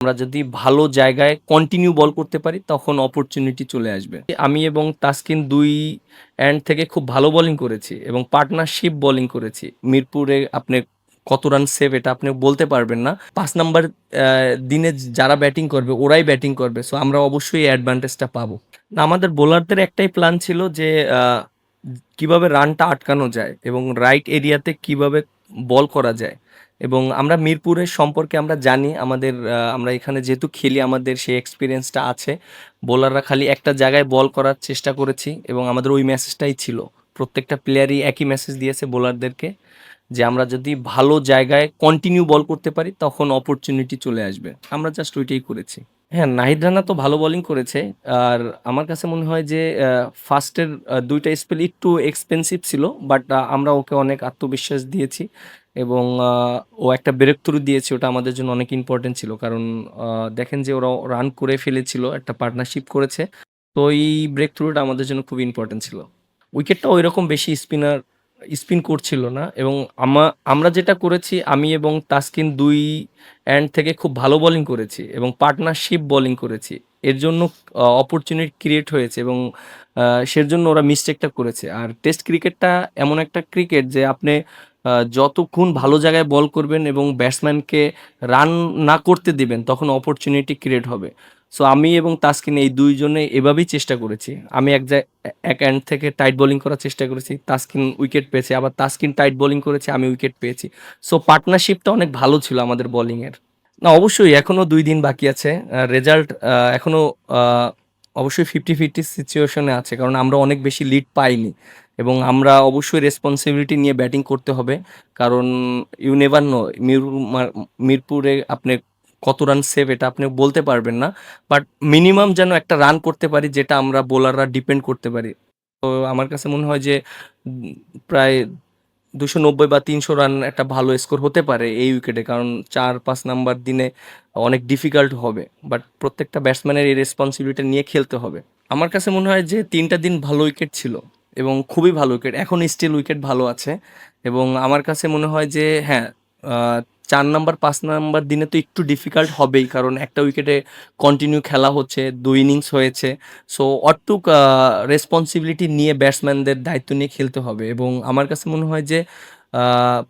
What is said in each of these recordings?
আমরা যদি ভালো জায়গায় কন্টিনিউ বল করতে পারি তখন অপরচুনিটি চলে আসবে। আমি এবং তাসকিন ২ এন্ড থেকে খুব ভালো বোলিং করেছি এবং পার্টনারশিপ বোলিং করেছি। মিরপুরে আপনি কত রান সেভ এটা আপনি বলতে পারবেন না। ৫ নাম্বার দিনে যারা ব্যাটিং করবে ওরাই ব্যাটিং করবে। সো আমরা অবশ্যই এই অ্যাডভান্টেজটা পাবো। না আমাদের বোলারদের একটাই প্ল্যান ছিল যে আ কিভাবে রানটা আটকানো যায় এবং রাইট এরিয়াতে কিভাবে বল করা যায়। এবং আমরা মিরপুরের সম্পর্কে আমরা জানি আমাদের আমরা এখানে যেহেতু খেলি আমাদের সেই এক্সপিরিয়েন্সটা আছে। বোলাররা খালি একটা জায়গায় বল করার চেষ্টা করেছি এবং আমাদের ওই মেসেজটাই ছিল। প্রত্যেকটা প্লেয়ারই একই মেসেজ দিয়েছে বোলারদেরকে যে আমরা যদি ভালো জায়গায় কন্টিনিউ বল করতে পারি তখন অপরচুনিটি চলে আসবে। আমরা জাস্ট ওইটাই করেছি। হ্যাঁ, নাহিদ রানা তো ভালো বোলিং করেছে। আর আমার কাছে মনে হয় যে ফার্স্টের ২ টা স্পেল একটু এক্সপেনসিভ ছিল। বাট আমরা ওকে অনেক আত্মবিশ্বাস দিয়েছি এবং ও একটা ব্রেক থ্রু দিয়েছে ওটা আমাদের জন্য অনেক ইম্পোর্টেন্ট ছিল। কারণ দেখেন যে ওরা রান করে ফেলেছিল, একটা পার্টনারশিপ করেছে। তো এই ব্রেক থ্রুটা আমাদের জন্য খুব ইম্পোর্টেন্ট ছিল। উইকেটটা ঐরকম বেশি স্পিন করছিল না এবং আমরা যেটা করেছি আমি এবং তাসকিন ২ এন্ড থেকে খুব ভালো বোলিং করেছি এবং পার্টনারশিপ বোলিং করেছি। এর জন্য অপরচুনিটি ক্রিয়েট হয়েছে এবং সেজন্য ওরা মিস্টেকটা করেছে। আর টেস্ট ক্রিকেটটা এমন একটা ক্রিকেট যে আপনি যতক্ষণ ভালো জায়গায় বল করবেন এবং ব্যাটসম্যানকে রান না করতে দিবেন তখন অপরচুনিটি ক্রিয়েট হবে। সো আমি এবং তাসকিন এই ২ জনে এভাবেই চেষ্টা করেছি। আমি এক এন্ড থেকে টাইট বোলিং করার চেষ্টা করেছি। তাসকিন উইকেট পেয়েছে। আবার তাসকিন টাইট বোলিং করেছে, আমি উইকেট পেয়েছি। সো পার্টনারশিপটা অনেক ভালো ছিল আমাদের বোলিংয়ের। না অবশ্যই এখনো ২ দিন বাকি আছে। রেজাল্ট এখনো আ অবশ্যই 50-50 সিচুয়েশন এ আছে। কারণ আমরা অনেক বেশি লিড পাইনি এবং আমরা অবশ্যই রেসপনসিবিলিটি নিয়ে ব্যাটিং করতে হবে। কারণ ইউ নেভার নো মিরপুরে আপনি কত রান সেভ এটা আপনি বলতে পারবেন না। বাট মিনিমাম যেন একটা রান করতে পারি যেটা আমরা বোলাররা ডিপেন্ড করতে পারি। তো আমার কাছে মনে হয় যে উম প্রায় ২৯০ বা ৩০০ রান একটা ভালো স্কোর হতে পারে এই উইকেটে। কারণ ৪-৫ নাম্বার দিনে অনেক ডিফিকাল্ট হবে। বাট প্রত্যেকটা ব্যাটসম্যানের এই রেসপনসিবিলিটি নিয়ে খেলতে হবে। আমার কাছে মনে হয় যে ৩ টা দিন ভালো উইকেট ছিল এবং খুবই ভালো উইকেট। এখন স্টিল উইকেট ভালো আছে এবং আমার কাছে মনে হয় যে হ্যাঁ, আ ৪ নাম্বার ৫ নাম্বার দিনে তো একটু ডিফিকাল্ট হবেই। কারণ একটা উইকেটে কন্টিনিউ খেলা হচ্ছে, ২ ইনিংস হয়েছে। সো অটুক রেসপনসিবিলিটি নিয়ে ব্যাটসম্যানদের দায়িত্ব নিয়ে খেলতে হবে এবং আমার কাছে মনে হয় যে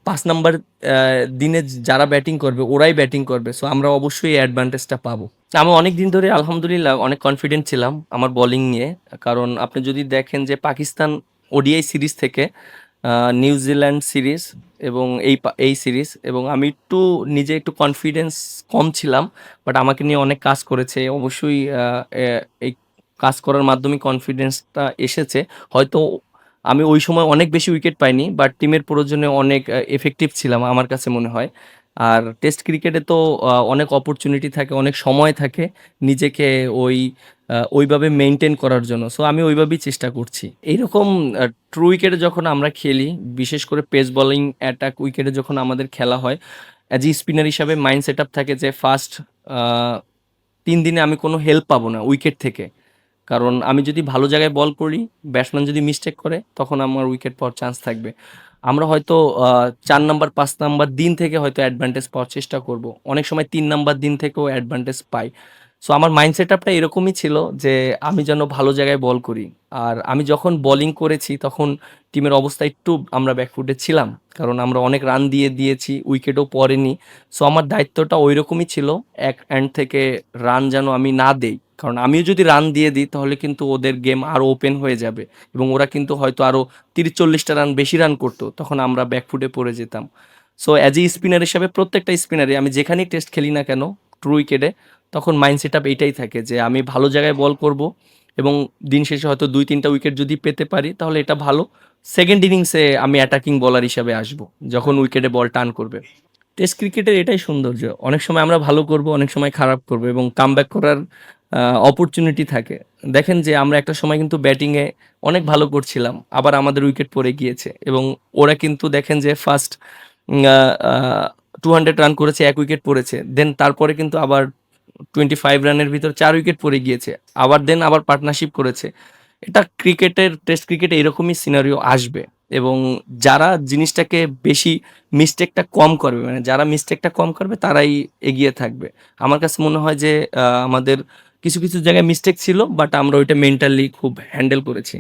৫ নাম্বার অ্যা দিনে যারা ব্যাটিং করবে ওরাই ব্যাটিং করবে। সো আমরা অবশ্যই এই অ্যাডভান্টেজটা পাবো। আমি অনেকদিন ধরে আলহামদুলিল্লাহ অনেক কনফিডেন্ট ছিলাম আমার বোলিং নিয়ে। কারণ আপনি যদি দেখেন যে পাকিস্তান ওডিআই সিরিজ থেকে আ নিউজিল্যান্ড সিরিজ এবং এই সিরিজ এবং আমি নিজে একটু কনফিডেন্স কম ছিলাম। বাট আমাকে নিয়ে অনেক কাজ করেছে। অবশ্যই এই কাজ করার মাধ্যমে কনফিডেন্সটা এসেছে। হয়তো আমি ওই সময় অনেক বেশি উইকেট পাইনি। বাট টিমের প্রয়োজনে অনেক ইফেক্টিভ ছিলাম আমার কাছে মনে হয়। আর টেস্ট ক্রিকেটে তো অনেক অপরচুনিটি থাকে, অনেক সময় থাকে নিজেকে ওইভাবে মেইনটেইন করার জন্য। সো আমি ওইভাবেই চেষ্টা করছি। এইরকম ট্রু উইকেটে যখন আমরা খেলি, বিশেষ করে পেস বোলিং অ্যাটাক উইকেটে যখন আমাদের খেলা হয়, অ্যাজ এ স্পিনার হিসাবে মাইন্ড সেটআপ থাকে যে ফার্স্ট আ ৩ দিনে আমি কোনো হেল্প পাবো না উইকেট থেকে। কারণ আমি যদি ভালো জায়গায় বল করি, ব্যাটসম্যান যদি মিস্টেক করে, তখন আমার উইকেট পাওয়ার চান্স থাকবে। আমরা হয়তো ৪ নাম্বার, ৫ নাম্বার দিন থেকে হয়তো অ্যাডভান্টেজ পাওয়ার চেষ্টা করব। অনেক সময় ৩ নাম্বার দিন থেকেও অ্যাডভান্টেজ পাই। সো আমার মাইন্ড সেটআপটা এরকমই ছিল যে আমি যেন ভালো জায়গায় বল করি। আর আমি যখন বোলিং করেছি তখন টিমের অবস্থা একটু আমরা ব্যাকফুটে ছিলাম। কারণ আমরা অনেক রান দিয়েছি, উইকেটও পড়েনি। সো আমার দায়িত্বটা ঐরকমই ছিল এক এন্ড থেকে রান যেন আমি না দেই। কারণ আমিও যদি রান দিয়ে দিই তাহলে কিন্তু ওদের গেম আরো ওপেন হয়ে যাবে এবং ওরা কিন্তু হয়তো আরো ৩০-৪০ টা রান বেশি রান করত। তখন আমরা ব্যাকফুটে পড়ে যেতাম। সো অ্যাজ এ স্পিনার হিসাবে প্রত্যেকটা স্পিনারই আমি যেখানেই টেস্ট খেলি না কেন ট্রু উইকেটে তখন মাইন্ড সেটআপ এইটাই থাকে যে আমি ভালো জায়গায় বল করব এবং দিন শেষে হয়তো ২-৩ টা উইকেট যদি পেতে পারি তাহলে এটা ভালো। সেকেন্ড ইনিংসে আমি অ্যাটাকিং বোলার হিসাবে আসবো যখন উইকেটে বল টার্ন করবে। টেস্ট ক্রিকেটের এটাই সৌন্দর্য। অনেক সময় আমরা ভালো করব, অনেক সময় খারাপ করব এবং কামব্যাক করার অপরচুনিটি থাকে। দেখেন যে আমরা একটা সময় কিন্তু ব্যাটিংয়ে অনেক ভালো করছিলাম। আবার আমাদের উইকেট পড়ে গিয়েছে এবং ওরা কিন্তু দেখেন যে ফার্স্ট আ আ 200 রান করেছে, ১ উইকেট পড়েছে। দেন তারপরে কিন্তু আবার 25 রানের ভিতর ৪ উইকেট পড়ে গিয়েছে। আবার পার্টনারশিপ করেছে। টেস্ট ক্রিকেটে এরকমই সিনারিও আসবে। এবং যারা জিনিসটাকে বেশি মিস্টেকটা কম করবে, মানে যারা মিস্টেকটা কম করবে তারাই এগিয়ে থাকবে। আমার কাছে মনে হয় যে আমাদের কিছু জায়গায় মিস্টেক ছিল বাট আমরা ওইটা মেন্টালি খুব হ্যান্ডেল করেছি।